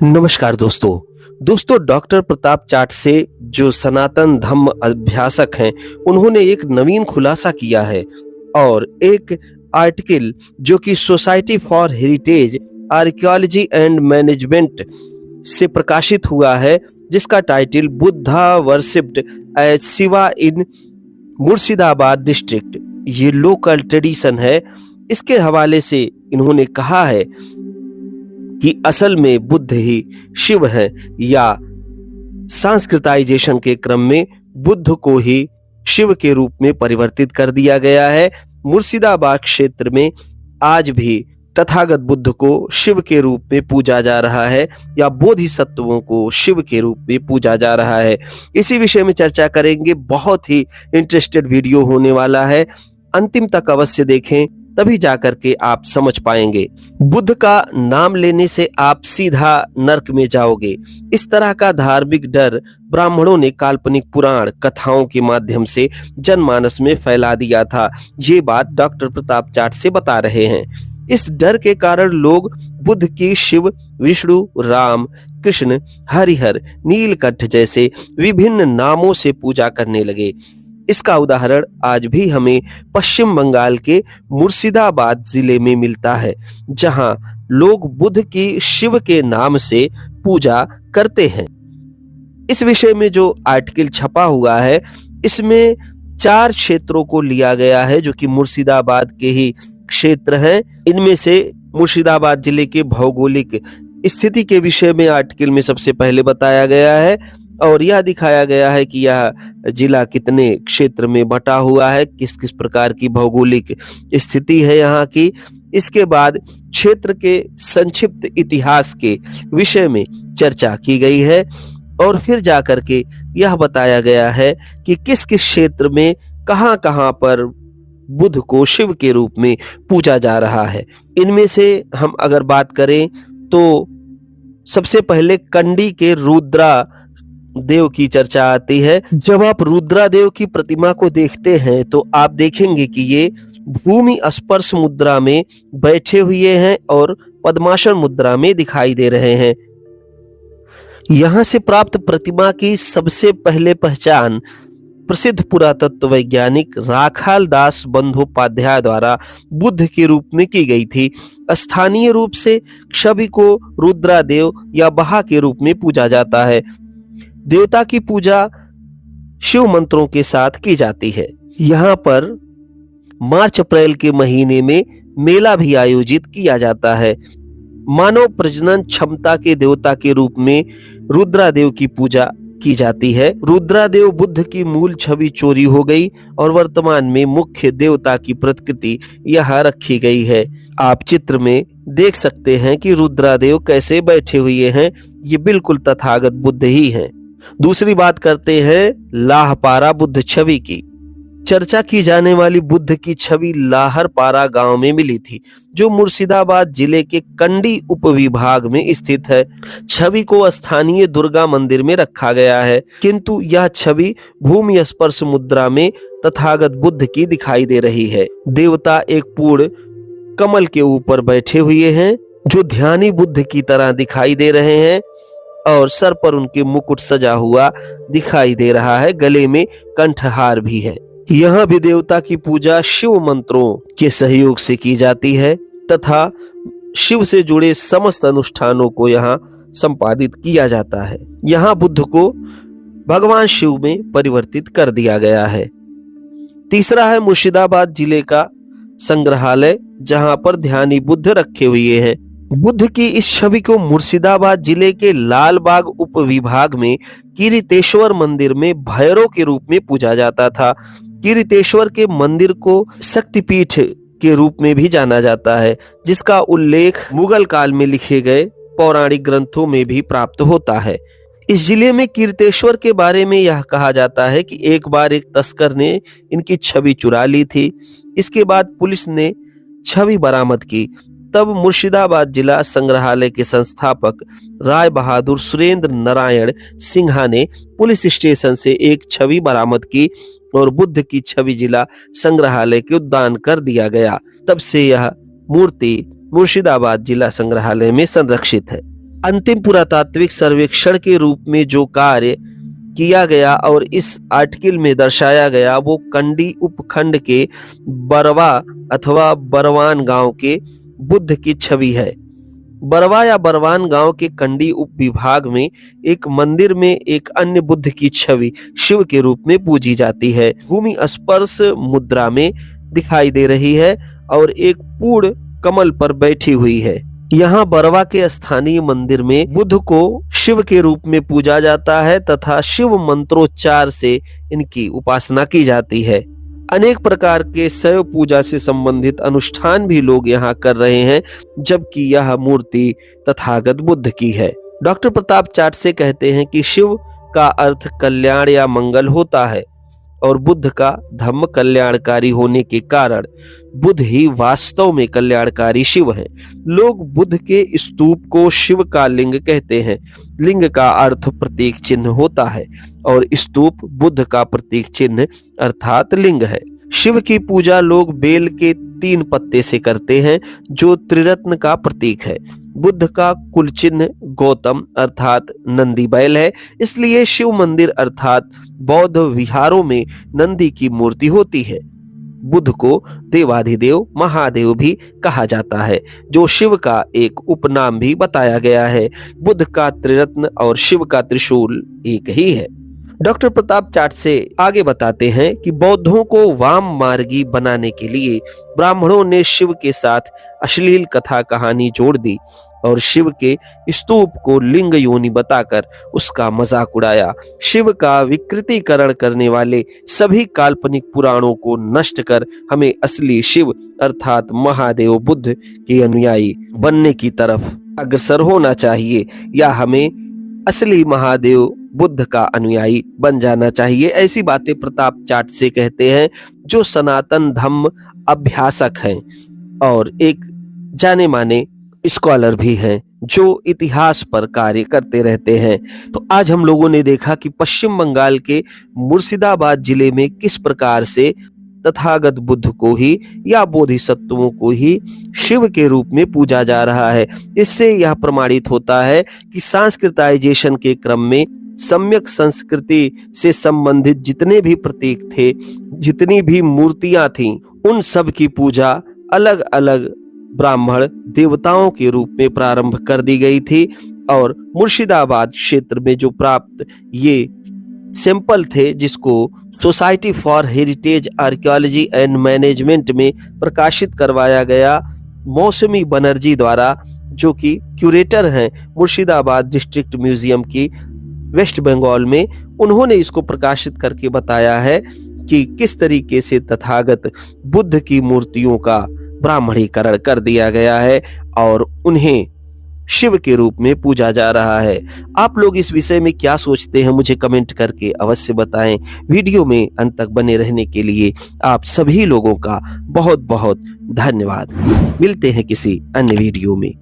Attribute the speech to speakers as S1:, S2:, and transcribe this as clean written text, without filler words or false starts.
S1: नमस्कार दोस्तों डॉक्टर प्रताप चाट से जो सनातन धम्म अभ्यासक हैं उन्होंने एक नवीन खुलासा किया है और एक आर्टिकल जो कि society for heritage archaeology and management से प्रकाशित हुआ है, जिसका title Buddha worshipped as Shiva in Murshidabad district, ये लोकल ट्रेडिशन है। इसके हवाले से इन्होंने कहा है कि असल में बुद्ध ही शिव है या सांस्कृताइजेशन के क्रम में बुद्ध को ही शिव के रूप में परिवर्तित कर दिया गया है। मुर्शिदाबाद क्षेत्र में आज भी तथागत बुद्ध को शिव के रूप में पूजा जा रहा है या बोधिसत्वों को शिव के रूप में पूजा जा रहा है। इसी विषय में चर्चा करेंगे। बहुत ही इंटरेस्टेड वीडियो होने वाला है, अंतिम तक अवश्य देखें, तभी जाकर के आप समझ पाएंगे। बुद्ध का नाम लेने से आप सीधा नरक में जाओगे, इस तरह का धार्मिक डर ब्राह्मणों ने काल्पनिक पुराण कथाओं के माध्यम से जनमानस में फैला दिया था। ये बात डॉक्टर प्रताप चाट से बता रहे हैं। इस डर के कारण लोग बुद्ध की शिव, विष्णु, राम, कृष्ण, हरिहर, नीलकंठ जैसे विभिन्न नामों से पूजा करने लगे। इसका उदाहरण आज भी हमें पश्चिम बंगाल के मुर्शिदाबाद जिले में मिलता है, जहां लोग बुद्ध की शिव के नाम से पूजा करते हैं। इस विषय में जो आर्टिकल छपा हुआ है, इसमें 4 क्षेत्रों को लिया गया है जो कि मुर्शिदाबाद के ही क्षेत्र हैं। इनमें से मुर्शिदाबाद जिले के भौगोलिक स्थिति के विषय में आर्टिकल में सबसे पहले बताया गया है और यह दिखाया गया है कि यह जिला कितने क्षेत्र में बटा हुआ है, किस किस प्रकार की भौगोलिक स्थिति है यहाँ की। इसके बाद क्षेत्र के संक्षिप्त इतिहास के विषय में चर्चा की गई है और फिर जाकर के यह बताया गया है कि किस किस क्षेत्र में कहां-कहां पर बुद्ध को शिव के रूप में पूजा जा रहा है। इनमें से हम अगर बात करें तो सबसे पहले कंडी के रुद्रा देव की चर्चा आती है। जब आप रुद्रा देव की प्रतिमा को देखते हैं तो आप देखेंगे कि ये भूमि स्पर्श मुद्रा में बैठे हुए हैं और पद्मासन मुद्रा में दिखाई दे रहे हैं। यहाँ से प्राप्त प्रतिमा की सबसे पहले पहचान प्रसिद्ध पुरातत्व वैज्ञानिक राखाल दास बंदोपाध्याय द्वारा बुद्ध के रूप में की गई थी। स्थानीय रूप से छवि को रुद्रा देव या बहा के रूप में पूजा जाता है। देवता की पूजा शिव मंत्रों के साथ की जाती है। यहाँ पर मार्च अप्रैल के महीने में मेला भी आयोजित किया जाता है। मानव प्रजनन क्षमता के देवता के रूप में रुद्रादेव की पूजा की जाती है। रुद्रादेव बुद्ध की मूल छवि चोरी हो गई और वर्तमान में मुख्य देवता की प्रतिकृति यहाँ रखी गई है। आप चित्र में देख सकते हैं कि रुद्रादेव कैसे बैठे हुए हैं, ये बिल्कुल तथागत बुद्ध ही हैं। दूसरी बात करते हैं लाहपारा बुद्ध छवि की। चर्चा की जाने वाली बुद्ध की छवि लाहरपारा गांव में मिली थी, जो मुर्शिदाबाद जिले के कंडी उपविभाग में स्थित है। छवि को स्थानीय दुर्गा मंदिर में रखा गया है, किंतु यह छवि भूमि स्पर्श मुद्रा में तथागत बुद्ध की दिखाई दे रही है। देवता एक पूर्ण कमल के ऊपर बैठे हुए हैं, जो ध्यानी बुद्ध की तरह दिखाई दे रहे हैं और सर पर उनके मुकुट सजा हुआ दिखाई दे रहा है। गले में कंठहार भी है। यहाँ भी देवता की पूजा शिव मंत्रों के सहयोग से की जाती है तथा शिव से जुड़े समस्त अनुष्ठानों को यहाँ संपादित किया जाता है। यहाँ बुद्ध को भगवान शिव में परिवर्तित कर दिया गया है। तीसरा है मुर्शिदाबाद जिले का संग्रहालय, जहाँ पर ध्यानी बुद्ध रखे हुए हैं। बुद्ध की इस छवि को मुर्शिदाबाद जिले के लालबाग उपविभाग में किरीटेश्वर मंदिर में भैरव के रूप में पूजा जाता था। किरीटेश्वर के मंदिर को शक्तिपीठ के रूप में भी जाना जाता है, जिसका उल्लेख मुगल काल में लिखे गए पौराणिक ग्रंथों में भी प्राप्त होता है। इस जिले में किरीटेश्वर के बारे में यह कहा जाता है कि एक बार एक तस्कर ने इनकी छवि चुरा ली थी। इसके बाद पुलिस ने छवि बरामद की। तब मुर्शिदाबाद जिला संग्रहालय के संस्थापक राय बहादुर सुरेंद्र नारायण सिन्हा ने पुलिस स्टेशन से एक छवि बरामद की और बुद्ध की छवि जिला संग्रहालय के उद्यान कर दिया गया। तब से यह मूर्ति मुर्शिदाबाद जिला संग्रहालय में संरक्षित है। अंतिम पुरातात्विक सर्वेक्षण के रूप में जो कार्य किया गया और इस आर्टिकल में दर्शाया गया वो कंडी उपखंड के बरवा अथवा बरवान गांव के बुद्ध की छवि है। बरवा या बरवान गांव के कंडी उप विभाग में एक मंदिर में एक अन्य बुद्ध की छवि शिव के रूप में पूजी जाती है। भूमि स्पर्श मुद्रा में दिखाई दे रही है और एक पूर्ण कमल पर बैठी हुई है। यहाँ बरवा के स्थानीय मंदिर में बुद्ध को शिव के रूप में पूजा जाता है तथा शिव मंत्रोच्चार से इनकी उपासना की जाती है। अनेक प्रकार के शैव पूजा से संबंधित अनुष्ठान भी लोग यहाँ कर रहे हैं, जबकि यह मूर्ति तथागत बुद्ध की है। डॉक्टर प्रताप चाटसे कहते हैं कि शिव का अर्थ कल्याण या मंगल होता है और बुद्ध का धम्म कल्याणकारी होने के कारण बुद्ध ही वास्तव में कल्याणकारी शिव हैं। लोग बुद्ध के स्तूप को शिव का लिंग कहते हैं। लिंग का अर्थ प्रतीक चिन्ह होता है और स्तूप बुद्ध का प्रतीक चिन्ह अर्थात लिंग है। शिव की पूजा लोग बेल के 3 पत्ते से करते हैं जो त्रिरत्न का प्रतीक है। बुद्ध का कुल चिन्ह गौतम अर्थात नंदी बैल है, इसलिए शिव मंदिर अर्थात बौद्ध विहारों में नंदी की मूर्ति होती है। बुद्ध को देवाधिदेव महादेव भी कहा जाता है, जो शिव का एक उपनाम भी बताया गया है। बुद्ध का त्रिरत्न और शिव का त्रिशूल एक ही है। डॉक्टर प्रताप चाटसे आगे बताते हैं कि बौद्धों को वाम मार्गी बनाने के लिए ब्राह्मणों ने शिव के साथ अश्लील कथा कहानी जोड़ दी और शिव के स्तूप को लिंग योनि बताकर उसका मजाक उड़ाया। शिव का विकृतीकरण करने वाले सभी काल्पनिक पुराणों को नष्ट कर हमें असली शिव अर्थात महादेव बुद्ध के अनुयायी बनने की तरफ अग्रसर होना चाहिए या हमें असली महादेव बुद्ध का अनुयायी बन जाना चाहिए। ऐसी बातें प्रताप चाटसे कहते हैं, जो सनातन धम्म अभ्यासक हैं और एक जाने माने स्कॉलर भी हैं, जो इतिहास पर कार्य करते रहते हैं। तो आज हम लोगों ने देखा कि पश्चिम बंगाल के मुर्शिदाबाद जिले में किस प्रकार से तथागत बुद्ध को ही या बोधिसत्वों को ही शिव के रूप में पूजा जा रहा है। इससे यह प्रमाणित होता है कि सांस्कृताइजेशन के क्रम में सम्यक संस्कृति से संबंधित जितने भी प्रतीक थे, जितनी भी मूर्तियां थीं, उन सब की पूजा अलग अलग ब्राह्मण देवताओं के रूप में प्रारंभ कर दी गई थी। और मुर्शिदाबाद क्षेत्र में जो प्राप्त ये सैंपल थे, जिसको society for heritage archaeology and management में प्रकाशित करवाया गया मौसमी बनर्जी द्वारा, जो कि क्यूरेटर हैं मुर्शिदाबाद डिस्ट्रिक्ट म्यूजियम की वेस्ट बंगाल में, उन्होंने इसको प्रकाशित करके बताया है कि किस तरीके से तथागत बुद्ध की मूर्तियों का ब्राह्मणीकरण कर दिया गया है और उन्हें शिव के रूप में पूजा जा रहा है। आप लोग इस विषय में क्या सोचते हैं, मुझे कमेंट करके अवश्य बताएं। वीडियो में अंत तक बने रहने के लिए आप सभी लोगों का बहुत बहुत धन्यवाद। मिलते हैं किसी अन्य वीडियो में।